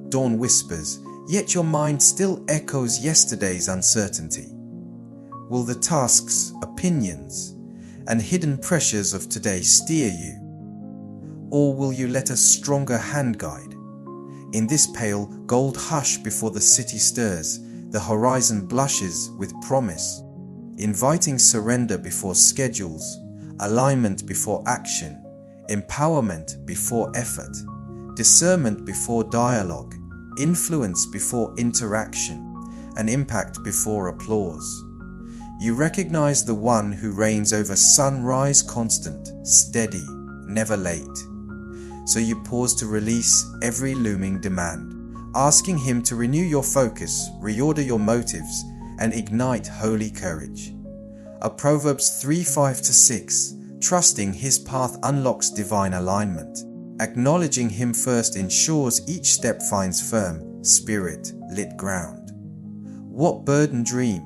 dawn whispers, yet your mind still echoes yesterday's uncertainty? Will the tasks, opinions, and hidden pressures of today steer you? Or will you let a stronger hand guide? In this pale gold hush before the city stirs, the horizon blushes with promise, inviting surrender before schedules, alignment before action, empowerment before effort, discernment before dialogue, influence before interaction, and impact before applause. You recognize the one who reigns over sunrise, constant, steady, never late. So you pause to release every looming demand, asking him to renew your focus, reorder your motives, and ignite holy courage. A Proverbs 3:5-6, trusting his path unlocks divine alignment. Acknowledging him first ensures each step finds firm, spirit-lit ground. What burden, dream,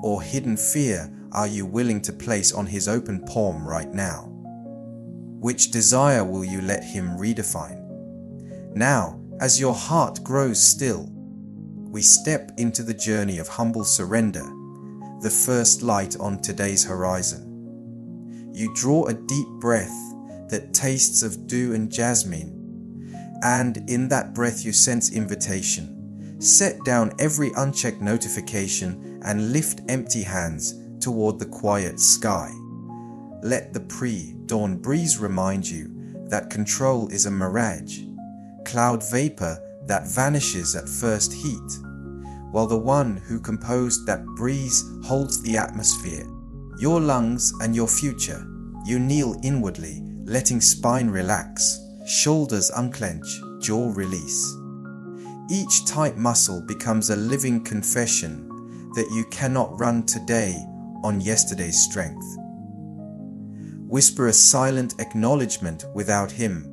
or hidden fear are you willing to place on his open palm right now? Which desire will you let him redefine? Now, as your heart grows still, we step into the journey of humble surrender, the first light on today's horizon. You draw a deep breath that tastes of dew and jasmine, and in that breath you sense invitation. Set down every unchecked notification and lift empty hands toward the quiet sky. Let the pre-dawn breeze remind you that control is a mirage, cloud vapor that vanishes at first heat, while the one who composed that breeze holds the atmosphere, your lungs and your future. You kneel inwardly, letting spine relax, shoulders unclench, jaw release. Each tight muscle becomes a living confession that you cannot run today on yesterday's strength. Whisper a silent acknowledgement without him.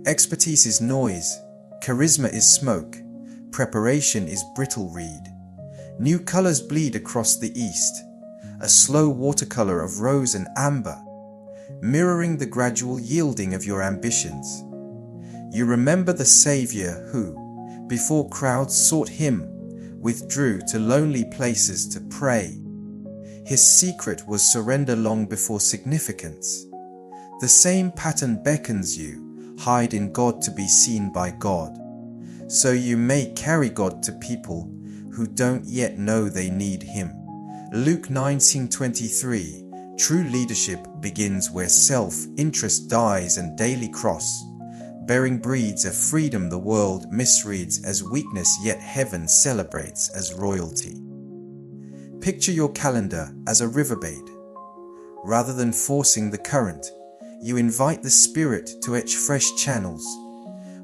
Expertise is noise, charisma is smoke, preparation is brittle reed. New colors bleed across the east, a slow watercolor of rose and amber, mirroring the gradual yielding of your ambitions. You remember the Savior who, before crowds sought him, withdrew to lonely places to pray. His secret was surrender long before significance. The same pattern beckons you, hide in God to be seen by God, so you may carry God to people who don't yet know they need him. Luke 19:23, true leadership begins where self-interest dies and daily cross. Bearing breeds a freedom the world misreads as weakness, yet heaven celebrates as royalty. Picture your calendar as a riverbed. Rather than forcing the current, you invite the Spirit to etch fresh channels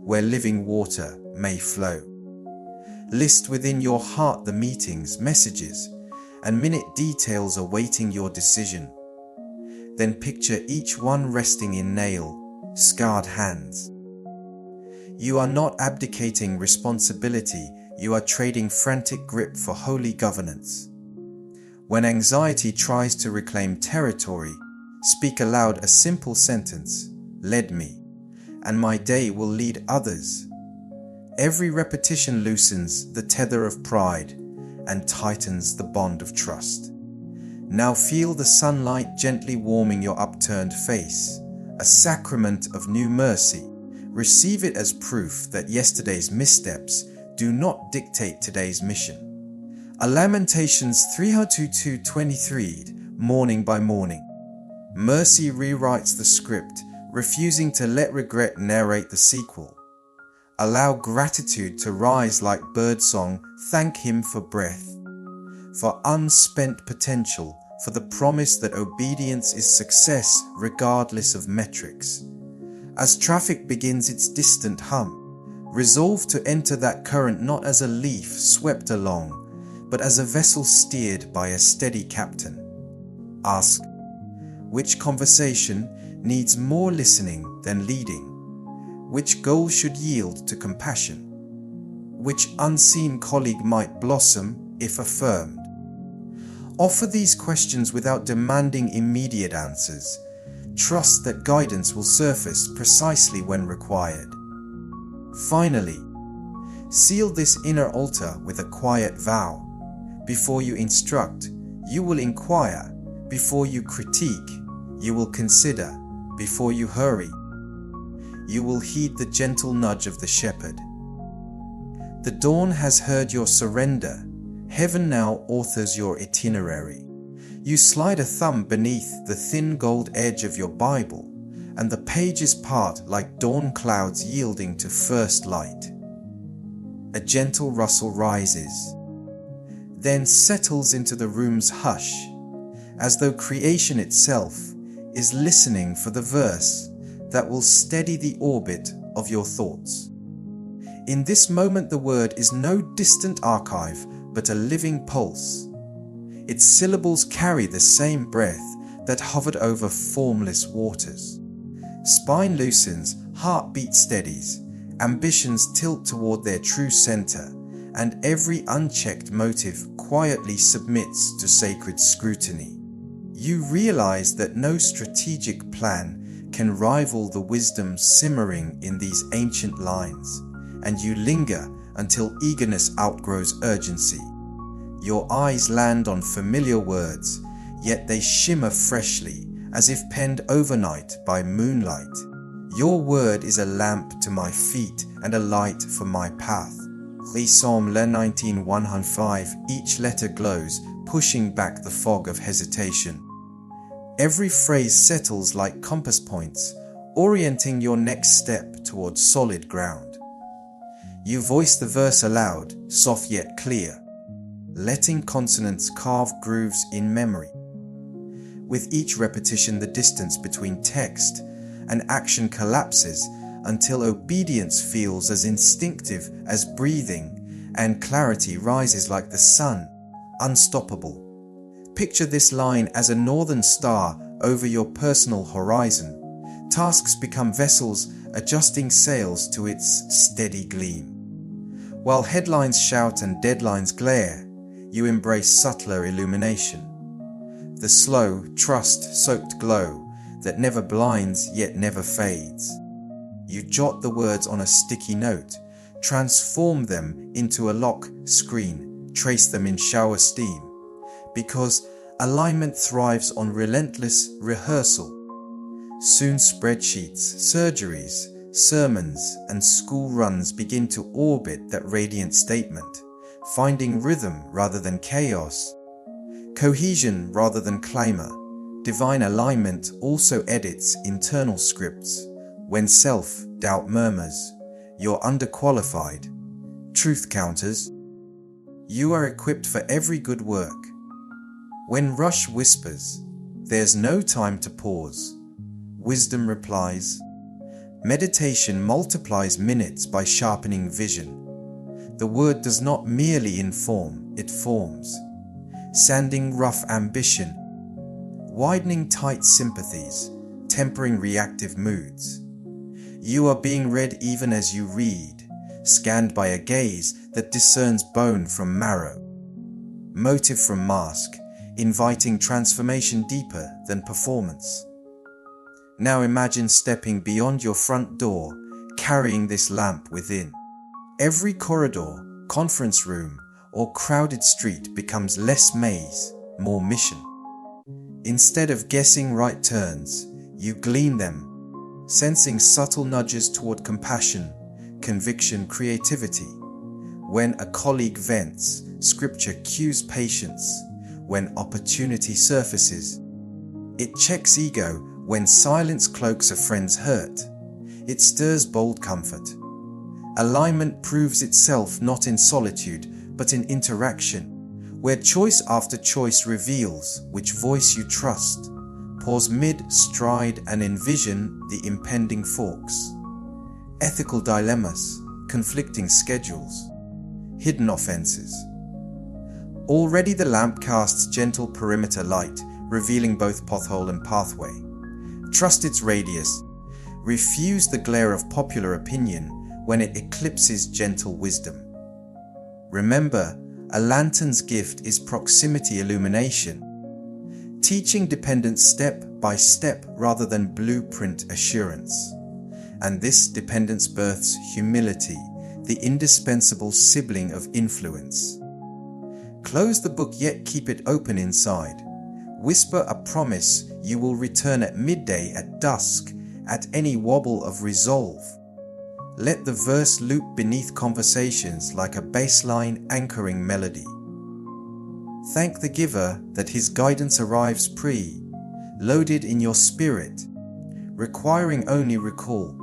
where living water may flow. List within your heart the meetings, messages, and minute details awaiting your decision. Then picture each one resting in nail-scarred hands. You are not abdicating responsibility, you are trading frantic grip for holy governance. When anxiety tries to reclaim territory, speak aloud a simple sentence, "Led me, and my day will lead others." Every repetition loosens the tether of pride and tightens the bond of trust. Now feel the sunlight gently warming your upturned face, a sacrament of new mercy. Receive it as proof that yesterday's missteps do not dictate today's mission. A Lamentations 3:22-23, morning by morning. Mercy rewrites the script, refusing to let regret narrate the sequel. Allow gratitude to rise like birdsong, thank him for breath, for unspent potential, for the promise that obedience is success regardless of metrics. As traffic begins its distant hum, resolve to enter that current not as a leaf swept along, but as a vessel steered by a steady captain. Ask, which conversation needs more listening than leading? Which goal should yield to compassion? Which unseen colleague might blossom if affirmed? Offer these questions without demanding immediate answers. Trust that guidance will surface precisely when required. Finally, Seal this inner altar with a quiet vow. Before you instruct, you will inquire. Before you critique, you will consider. Before you hurry, you will heed the gentle nudge of the shepherd. The dawn has heard your surrender. Heaven now authors your itinerary. You slide a thumb beneath the thin gold edge of your Bible, and the pages part like dawn clouds yielding to first light. A gentle rustle rises, then settles into the room's hush, as though creation itself is listening for the verse that will steady the orbit of your thoughts. In this moment, the word is no distant archive, but a living pulse. Its syllables carry the same breath that hovered over formless waters. Spine loosens, heartbeat steadies, ambitions tilt toward their true center, and every unchecked motive quietly submits to sacred scrutiny. You realize that no strategic plan can rival the wisdom simmering in these ancient lines, and you linger until eagerness outgrows urgency. Your eyes land on familiar words, yet they shimmer freshly, as if penned overnight by moonlight. Your word is a lamp to my feet and a light for my path. Psalm 19:105. Each letter glows, pushing back the fog of hesitation. Every phrase settles like compass points, orienting your next step towards solid ground. You voice the verse aloud, soft yet clear, letting consonants carve grooves in memory. With each repetition, the distance between text and action collapses until obedience feels as instinctive as breathing and clarity rises like the sun, unstoppable. Picture this line as a northern star over your personal horizon. Tasks become vessels adjusting sails to its steady gleam. While headlines shout and deadlines glare, you embrace subtler illumination. The slow, trust-soaked glow that never blinds yet never fades. You jot the words on a sticky note, transform them into a lock screen, trace them in shower steam. Because alignment thrives on relentless rehearsal. Soon spreadsheets, surgeries, sermons, and school runs begin to orbit that radiant statement, finding rhythm rather than chaos, cohesion rather than clamor. Divine alignment also edits internal scripts. When self-doubt murmurs, you're underqualified. Truth counters. You are equipped for every good work. When rush whispers, there's no time to pause. Wisdom replies. Meditation multiplies minutes by sharpening vision. The word does not merely inform, it forms. Sanding rough ambition, widening tight sympathies, tempering reactive moods. You are being read even as you read, scanned by a gaze that discerns bone from marrow, motive from mask, inviting transformation deeper than performance. Now imagine stepping beyond your front door, carrying this lamp within. Every corridor, conference room, or crowded street becomes less maze, more mission. Instead of guessing right turns, you glean them, sensing subtle nudges toward compassion, conviction, creativity. When a colleague vents, scripture cues patience. When opportunity surfaces, it checks ego. When silence cloaks a friend's hurt, it stirs bold comfort. Alignment proves itself not in solitude, but in interaction, where choice after choice reveals which voice you trust. Pause mid-stride and envision the impending forks. Ethical dilemmas, conflicting schedules, hidden offenses. Already the lamp casts gentle perimeter light, revealing both pothole and pathway. Trust its radius. Refuse the glare of popular opinion when it eclipses gentle wisdom. Remember, a lantern's gift is proximity illumination, teaching dependence step by step rather than blueprint assurance. And this dependence births humility, the indispensable sibling of influence. Close the book yet keep it open inside. Whisper a promise you will return at midday, at dusk, at any wobble of resolve. Let the verse loop beneath conversations like a baseline anchoring melody. Thank the giver that his guidance arrives loaded in your spirit, requiring only recall.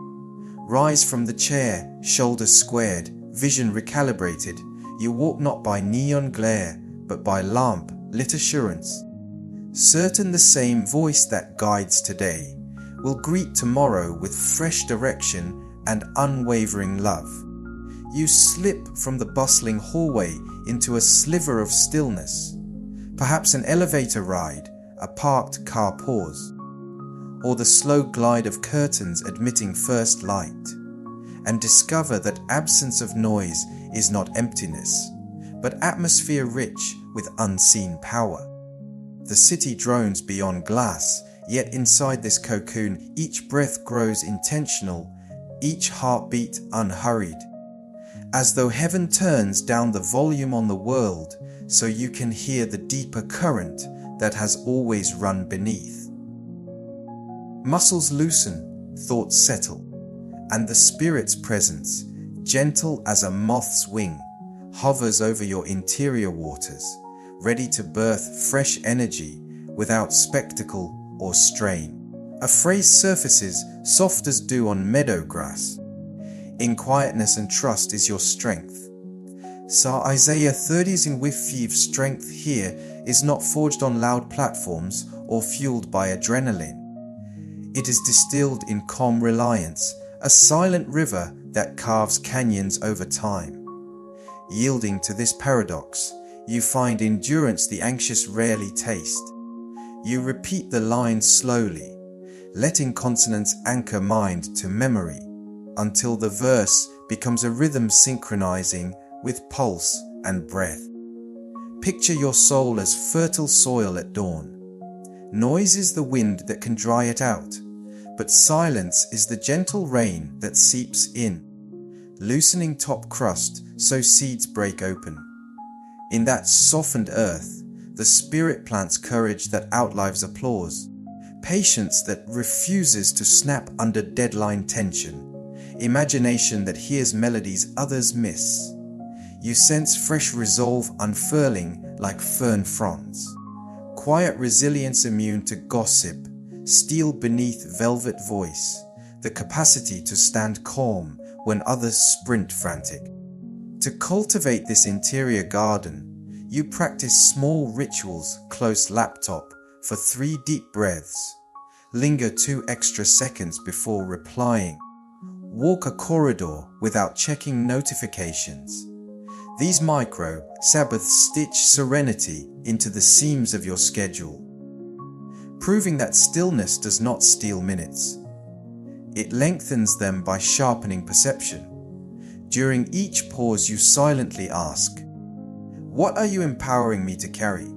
Rise from the chair, shoulders squared, vision recalibrated. You walk not by neon glare, but by lamp-lit assurance. Certain the same voice that guides today will greet tomorrow with fresh direction and unwavering love. You slip from the bustling hallway into a sliver of stillness, perhaps an elevator ride, a parked car pause, or the slow glide of curtains admitting first light, and discover that absence of noise is not emptiness, but atmosphere rich with unseen power. The city drones beyond glass, yet inside this cocoon each breath grows intentional, each heartbeat unhurried, as though heaven turns down the volume on the world so you can hear the deeper current that has always run beneath. Muscles loosen, thoughts settle, and the Spirit's presence, gentle as a moth's wing, hovers over your interior waters, ready to birth fresh energy without spectacle or strain. A phrase surfaces soft as dew on meadow grass. In quietness and trust is your strength. Psalm Isaiah 30's in with strength here is not forged on loud platforms or fueled by adrenaline. It is distilled in calm reliance, a silent river that carves canyons over time. Yielding to this paradox, you find endurance the anxious rarely taste. You repeat the lines slowly, letting consonants anchor mind to memory, until the verse becomes a rhythm synchronizing with pulse and breath. Picture your soul as fertile soil at dawn. Noise is the wind that can dry it out, but silence is the gentle rain that seeps in, loosening top crust so seeds break open. In that softened earth, the Spirit plants courage that outlives applause, patience that refuses to snap under deadline tension, imagination that hears melodies others miss. You sense fresh resolve unfurling like fern fronds, quiet resilience immune to gossip, steel beneath velvet voice, the capacity to stand calm when others sprint frantic. To cultivate this interior garden, you practice small rituals, close laptop for 3 deep breaths, linger 2 extra seconds before replying, walk a corridor without checking notifications. These micro Sabbaths stitch serenity into the seams of your schedule, proving that stillness does not steal minutes. It lengthens them by sharpening perception. During each pause you silently ask, "What are you empowering me to carry?"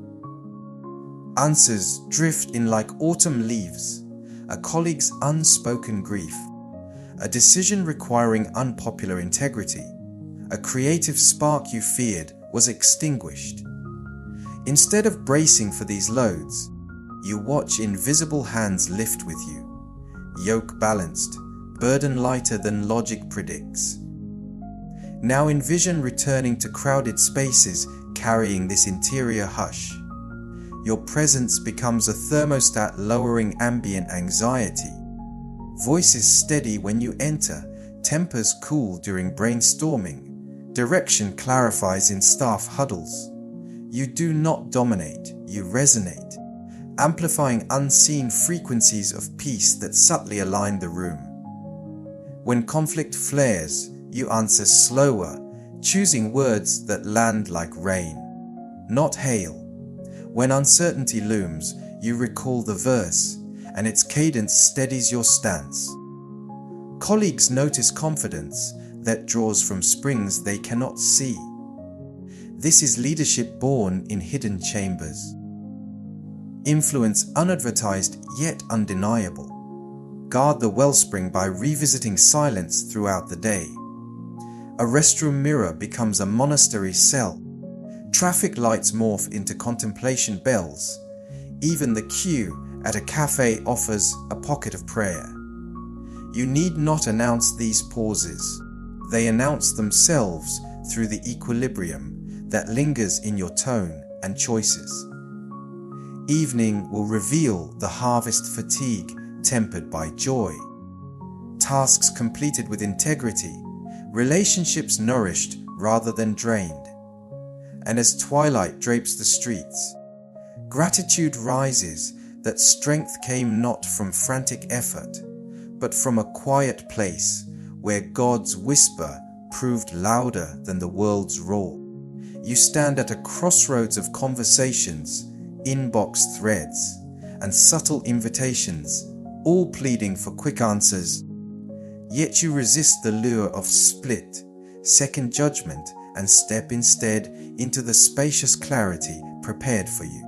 Answers drift in like autumn leaves, a colleague's unspoken grief, a decision requiring unpopular integrity, a creative spark you feared was extinguished. Instead of bracing for these loads, you watch invisible hands lift with you, yoke balanced, burden lighter than logic predicts. Now envision returning to crowded spaces carrying this interior hush. Your presence becomes a thermostat lowering ambient anxiety. Voices steady when you enter, tempers cool during brainstorming, direction clarifies in staff huddles. You do not dominate, you resonate, amplifying unseen frequencies of peace that subtly align the room. When conflict flares, you answer slower, choosing words that land like rain, not hail. When uncertainty looms, you recall the verse, and its cadence steadies your stance. Colleagues notice confidence that draws from springs they cannot see. This is leadership born in hidden chambers. Influence unadvertised yet undeniable. Guard the wellspring by revisiting silence throughout the day. A restroom mirror becomes a monastery cell. Traffic lights morph into contemplation bells. Even the queue at a cafe offers a pocket of prayer. You need not announce these pauses. They announce themselves through the equilibrium that lingers in your tone and choices. Evening will reveal the harvest fatigue tempered by joy. Tasks completed with integrity, relationships nourished rather than drained. And as twilight drapes the streets, gratitude rises that strength came not from frantic effort, but from a quiet place where God's whisper proved louder than the world's roar. You stand at a crossroads of conversations, inbox threads, and subtle invitations, all pleading for quick answers. Yet you resist the lure of split, second judgment, and step instead into the spacious clarity prepared for you.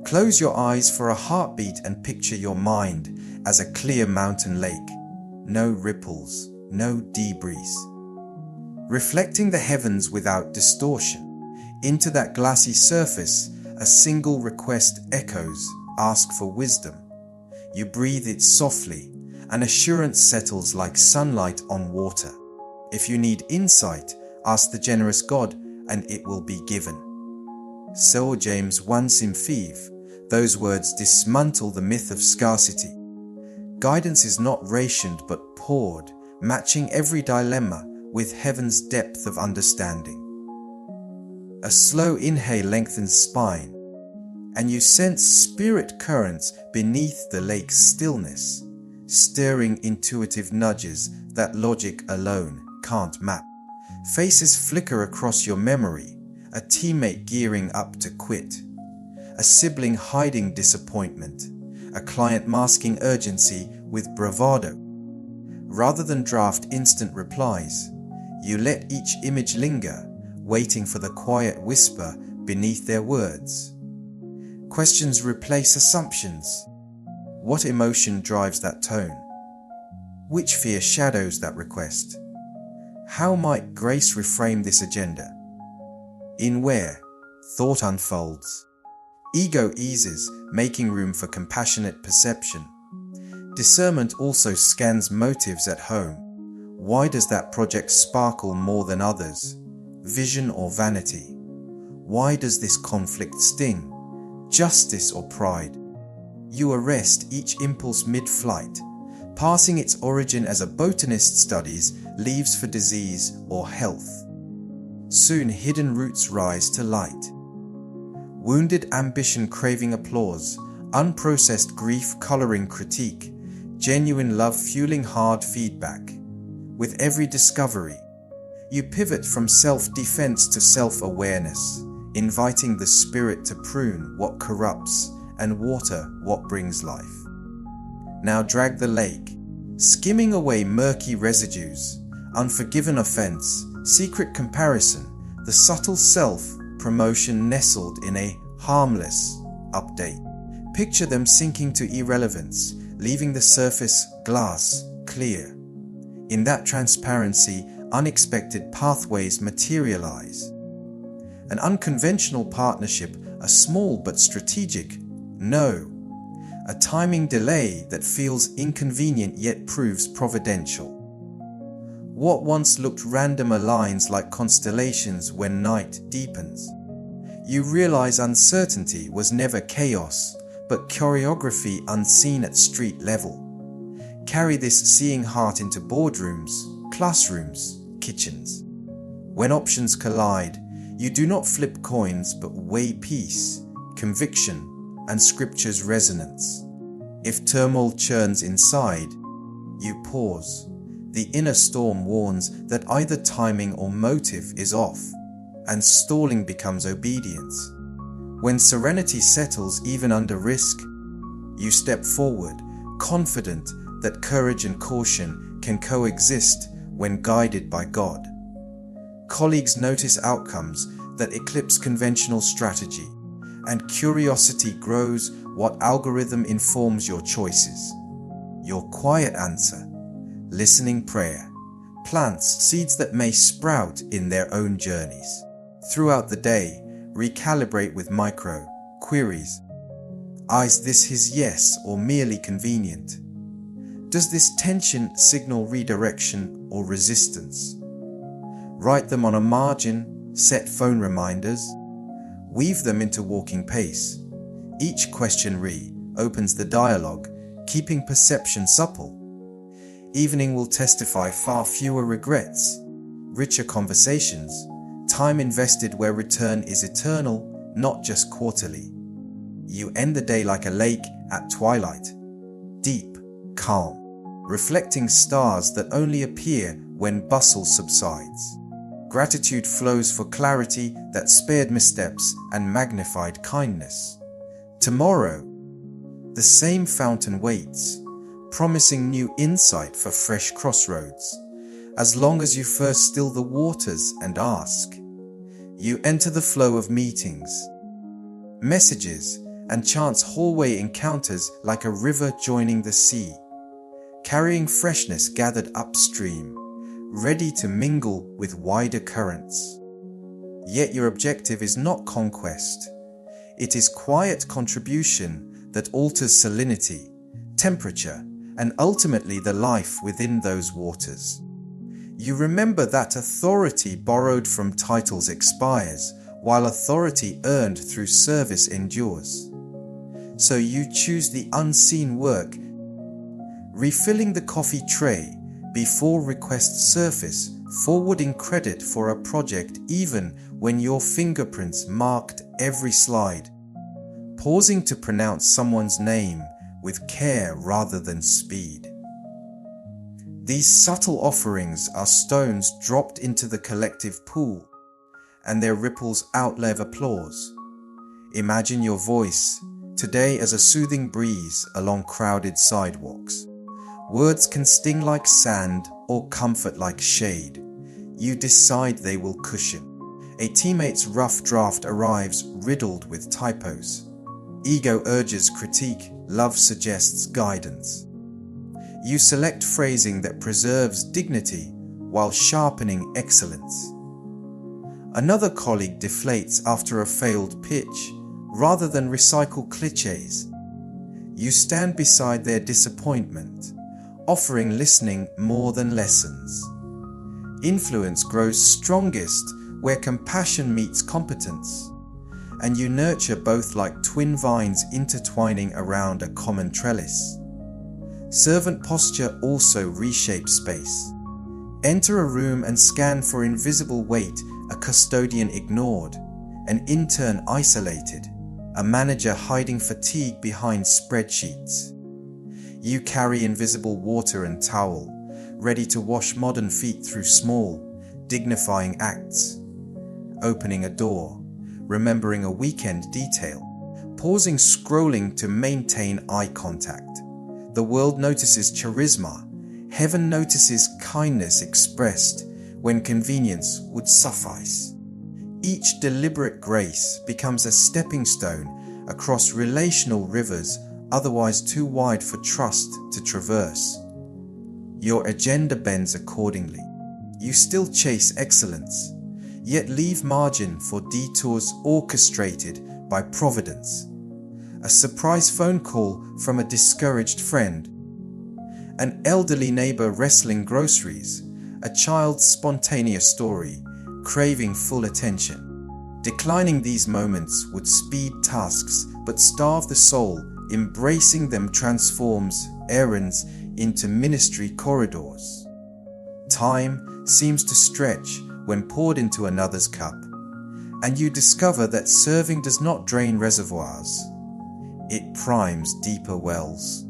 Close your eyes for a heartbeat and picture your mind as a clear mountain lake. No ripples, no debris. Reflecting the heavens without distortion. Into that glassy surface, a single request echoes, ask for wisdom. You breathe it softly, and assurance settles like sunlight on water. If you need insight, ask the generous God, and it will be given. So James 1:5, those words dismantle the myth of scarcity. Guidance is not rationed but poured, matching every dilemma with heaven's depth of understanding. A slow inhale lengthens spine, and you sense spirit currents beneath the lake's stillness, stirring intuitive nudges that logic alone can't map. Faces flicker across your memory, a teammate gearing up to quit, a sibling hiding disappointment, a client masking urgency with bravado. Rather than draft instant replies, you let each image linger, waiting for the quiet whisper beneath their words. Questions replace assumptions. What emotion drives that tone? Which fear shadows that request? How might grace reframe this agenda? In where thought unfolds, ego eases, making room for compassionate perception. Discernment also scans motives at home. Why does that project sparkle more than others? Vision or vanity? Why does this conflict sting? Justice or pride? You arrest each impulse mid-flight, passing its origin as a botanist studies leaves for disease or health. Soon hidden roots rise to light. Wounded ambition craving applause, unprocessed grief coloring critique, genuine love fueling hard feedback. With every discovery, you pivot from self-defense to self-awareness, inviting the spirit to prune what corrupts and water what brings life. Now drag the lake, skimming away murky residues, unforgiven offense, secret comparison, the subtle self-promotion nestled in a harmless update. Picture them sinking to irrelevance, leaving the surface glass clear. In that transparency, unexpected pathways materialize. An unconventional partnership, a small but strategic no. A timing delay that feels inconvenient yet proves providential. What once looked random aligns like constellations when night deepens. You realize uncertainty was never chaos, but choreography unseen at street level. Carry this seeing heart into boardrooms, classrooms, kitchens. When options collide, you do not flip coins but weigh peace, conviction, and scripture's resonance. If turmoil churns inside, you pause. The inner storm warns that either timing or motive is off, and stalling becomes obedience. When serenity settles even under risk, you step forward, confident that courage and caution can coexist when guided by God. Colleagues notice outcomes that eclipse conventional strategy, and curiosity grows what algorithm informs your choices. Your quiet answer, listening prayer, plants seeds that may sprout in their own journeys. Throughout the day, recalibrate with micro queries. Is this his yes or merely convenient? Does this tension signal redirection or resistance? Write them on a margin, set phone reminders, weave them into walking pace. Each question opens the dialogue, keeping perception supple. Evening will testify far fewer regrets, richer conversations, time invested where return is eternal, not just quarterly. You end the day like a lake at twilight, deep, calm, reflecting stars that only appear when bustle subsides. Gratitude flows for clarity that spared missteps and magnified kindness. Tomorrow, the same fountain waits, promising new insight for fresh crossroads. As long as you first still the waters and ask, you enter the flow of meetings, messages, and chance hallway encounters like a river joining the sea, carrying freshness gathered upstream, ready to mingle with wider currents. Yet your objective is not conquest. It is quiet contribution that alters salinity, temperature, and ultimately the life within those waters. You remember that authority borrowed from titles expires, while authority earned through service endures. So you choose the unseen work, refilling the coffee tray before requests surface, forwarding credit for a project even when your fingerprints marked every slide, pausing to pronounce someone's name with care rather than speed. These subtle offerings are stones dropped into the collective pool, and their ripples outlive applause. Imagine your voice today as a soothing breeze along crowded sidewalks. Words can sting like sand or comfort like shade. You decide they will cushion. A teammate's rough draft arrives riddled with typos. Ego urges critique, love suggests guidance. You select phrasing that preserves dignity while sharpening excellence. Another colleague deflates after a failed pitch rather than recycle clichés. You stand beside their disappointment, offering listening more than lessons. Influence grows strongest where compassion meets competence, and you nurture both like twin vines intertwining around a common trellis. Servant posture also reshapes space. Enter a room and scan for invisible weight, a custodian ignored, an intern isolated, a manager hiding fatigue behind spreadsheets. You carry invisible water and towel, ready to wash modern feet through small, dignifying acts. Opening a door, remembering a weekend detail, pausing scrolling to maintain eye contact. The world notices charisma. Heaven notices kindness expressed when convenience would suffice. Each deliberate grace becomes a stepping stone across relational rivers otherwise too wide for trust to traverse. Your agenda bends accordingly. You still chase excellence, yet leave margin for detours orchestrated by providence. A surprise phone call from a discouraged friend, an elderly neighbor wrestling groceries, a child's spontaneous story, craving full attention. Declining these moments would speed tasks but starve the soul. Embracing them transforms errands into ministry corridors. Time seems to stretch when poured into another's cup, and you discover that serving does not drain reservoirs. It primes deeper wells.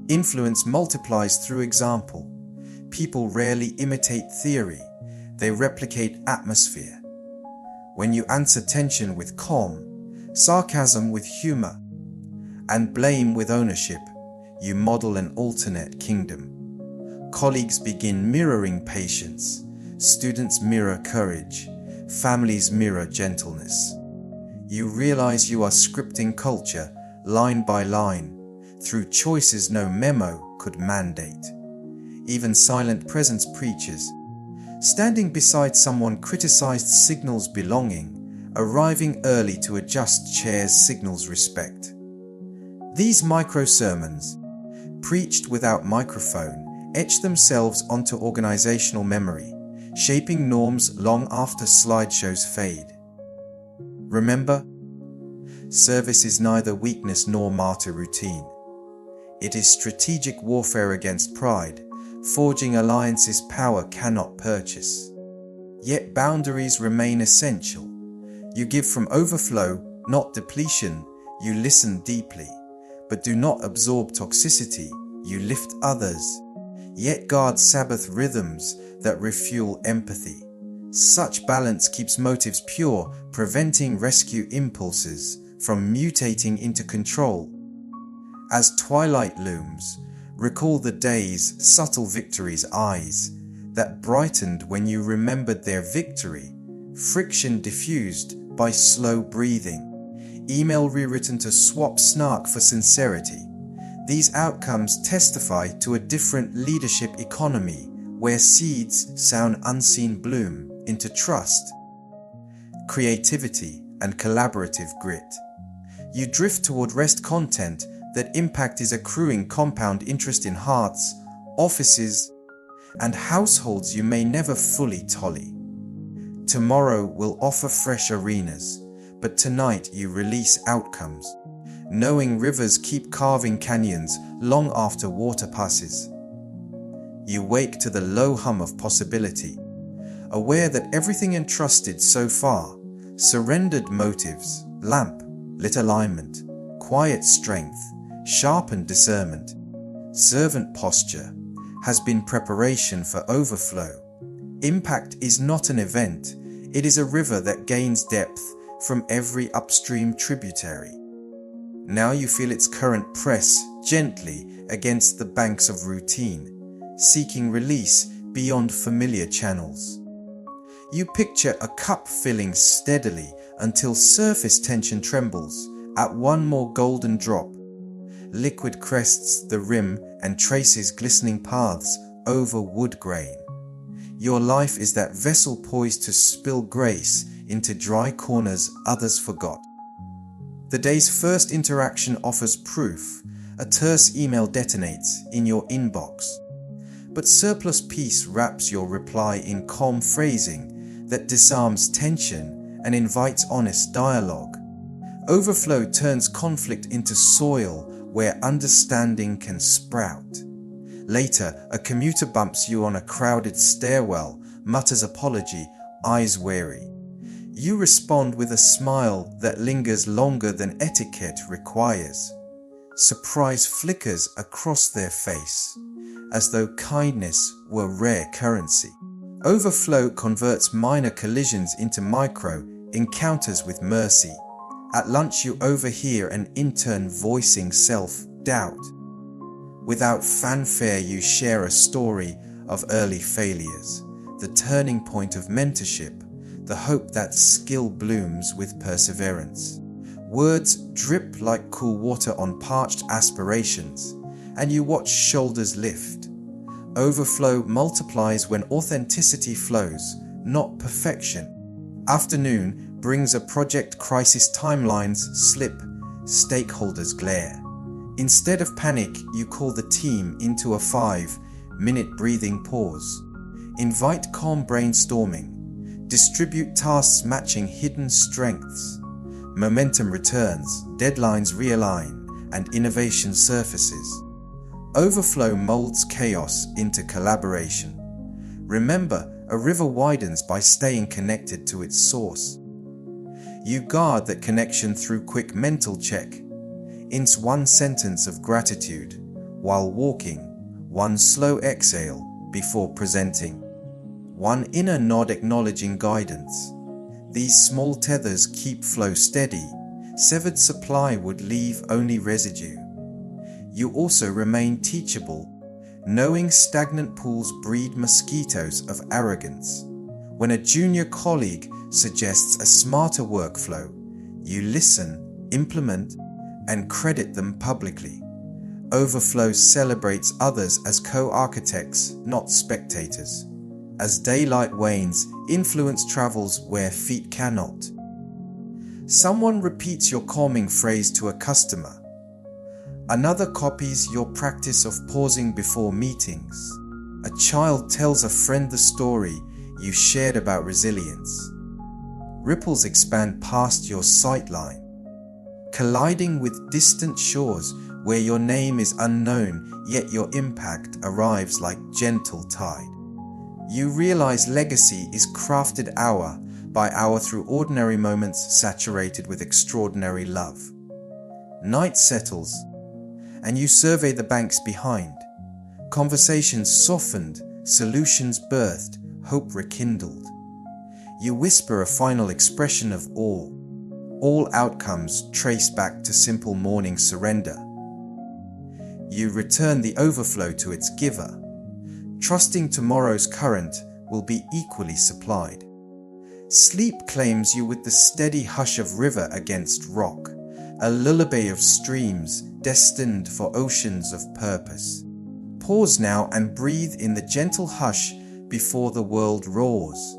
Influence multiplies through example. People rarely imitate theory, they replicate atmosphere. When you answer tension with calm, sarcasm with humor, and blame with ownership, you model an alternate kingdom. Colleagues begin mirroring patience, students mirror courage, families mirror gentleness. You realize you are scripting culture line by line, through choices no memo could mandate. Even silent presence preaches, Standing beside someone criticized signals belonging. Arriving early to adjust chairs signals respect. These micro-sermons, preached without microphone, etch themselves onto organizational memory, shaping norms long after slideshows fade. Remember, service is neither weakness nor martyr routine. It is strategic warfare against pride, forging alliances power cannot purchase. Yet boundaries remain essential. You give from overflow, not depletion. You listen deeply, but do not absorb toxicity. You lift others, yet guard Sabbath rhythms that refuel empathy. Such balance keeps motives pure, preventing rescue impulses from mutating into control. As twilight looms, recall the day's subtle victories' eyes that brightened when you remembered their victory, friction diffused by slow breathing, email rewritten to swap snark for sincerity. These outcomes testify to a different leadership economy where seeds sound unseen bloom into trust, creativity, and collaborative grit. You drift toward rest content that impact is accruing compound interest in hearts, offices, and households you may never fully tally. Tomorrow will offer fresh arenas, but tonight you release outcomes, knowing rivers keep carving canyons long after water passes. You wake to the low hum of possibility, aware that everything entrusted so far, surrendered motives, lamp, lit alignment, quiet strength, sharpened discernment, servant posture, has been preparation for overflow. Impact is not an event, it is a river that gains depth from every upstream tributary. Now you feel its current press gently against the banks of routine, seeking release beyond familiar channels. You picture a cup filling steadily until surface tension trembles at one more golden drop. Liquid crests the rim and traces glistening paths over wood grain. Your life is that vessel poised to spill grace into dry corners others forgot. The day's first interaction offers proof. A terse email detonates in your inbox. But surplus peace wraps your reply in calm phrasing that disarms tension and invites honest dialogue. Overflow turns conflict into soil where understanding can sprout. Later, a commuter bumps you on a crowded stairwell, mutters apology, eyes wary. You respond with a smile that lingers longer than etiquette requires. Surprise flickers across their face, as though kindness were rare currency. Overflow converts minor collisions into micro encounters with mercy. At lunch you overhear an intern voicing self-doubt. Without fanfare you share a story of early failures, the turning point of mentorship, the hope that skill blooms with perseverance. Words drip like cool water on parched aspirations, and you watch shoulders lift. Overflow multiplies when authenticity flows, not perfection. Afternoon brings a project crisis, timelines slip, stakeholders glare. Instead of panic, you call the team into a 5-minute breathing pause. Invite calm brainstorming. Distribute tasks matching hidden strengths. Momentum returns, deadlines realign, and innovation surfaces. Overflow molds chaos into collaboration. Remember, a river widens by staying connected to its source. You guard that connection through quick mental check. Ince one sentence of gratitude while walking, one slow exhale before presenting, one inner nod acknowledging guidance. These small tethers keep flow steady. Severed supply would leave only residue. You also remain teachable, knowing stagnant pools breed mosquitoes of arrogance. When a junior colleague suggests a smarter workflow, you listen, implement, and credit them publicly. Overflow celebrates others as co-architects, not spectators. As daylight wanes, influence travels where feet cannot. Someone repeats your calming phrase to a customer. Another copies your practice of pausing before meetings. A child tells a friend the story you shared about resilience. Ripples expand past your sightline, colliding with distant shores where your name is unknown, yet your impact arrives like gentle tide. You realize legacy is crafted hour by hour through ordinary moments saturated with extraordinary love. Night settles, and you survey the banks behind. Conversations softened, solutions birthed, hope rekindled. You whisper a final expression of awe. All outcomes trace back to simple morning surrender. You return the overflow to its giver, trusting tomorrow's current will be equally supplied. Sleep claims you with the steady hush of river against rock, a lullaby of streams destined for oceans of purpose. Pause now and breathe in the gentle hush before the world roars.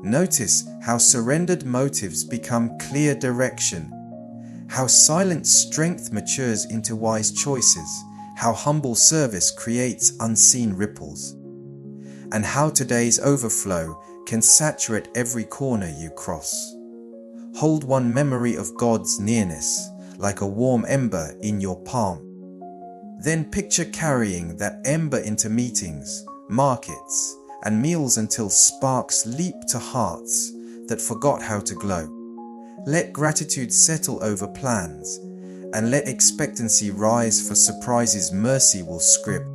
Notice how surrendered motives become clear direction, how silent strength matures into wise choices, how humble service creates unseen ripples, and how today's overflow can saturate every corner you cross. Hold one memory of God's nearness, like a warm ember in your palm. Then picture carrying that ember into meetings, markets, and meals until sparks leap to hearts that forgot how to glow. Let gratitude settle over plans, and let expectancy rise for surprises mercy will script.